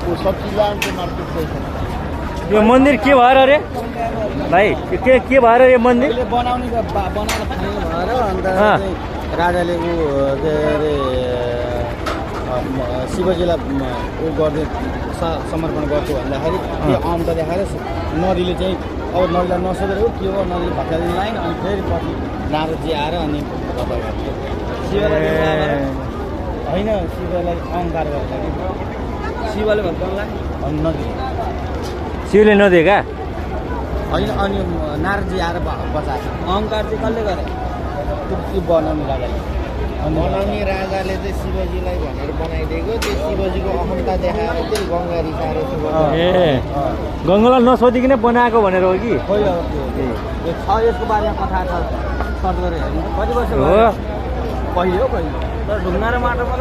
वो सब चीज के मार्केट से यो मन्दिर के भएर रे भाइ के भएर यो मन्दिर बनाउने बनाउन थाल्ने भएर अन्त राजाले ऊ के अरे शिवजीलाई ऊ गर्दै समर्पण गर्छु भन्दाखेरि त्यो अन्त देखाएर नदीले चाहिँ अब नदीलाई नसोधेर के हो नदीले भत्काइदिनु लाइन अनि फेरि पछि नारदजी आएर अनि शिवलाई होइन शिवलाई अहङ्कार गर्छ शिवले भत्काउनुलाई अनि नदी शिवले नदिएका होइन अनि नारदजी आएर बचाएको अहङ्कार चाहिँ कसले गरे त्यो बनाउने राजाले बनाउने राजाले चाहिँ शिवजीलाई भनेर बनाइदिएको त्यो शिवजीको अहङ्कार देखाएर चाहिँ गङ्गा रिसाएर ए गङ्गालाई नसोधिकन बनाएको भनेर हो कि खोइ अब त्यो छ यसको बारेमा कथा छ सर्च गरेर हेर्नु कति वर्ष भयो पहिले हो पहिले तर ढुङ्गा र माटो मात्र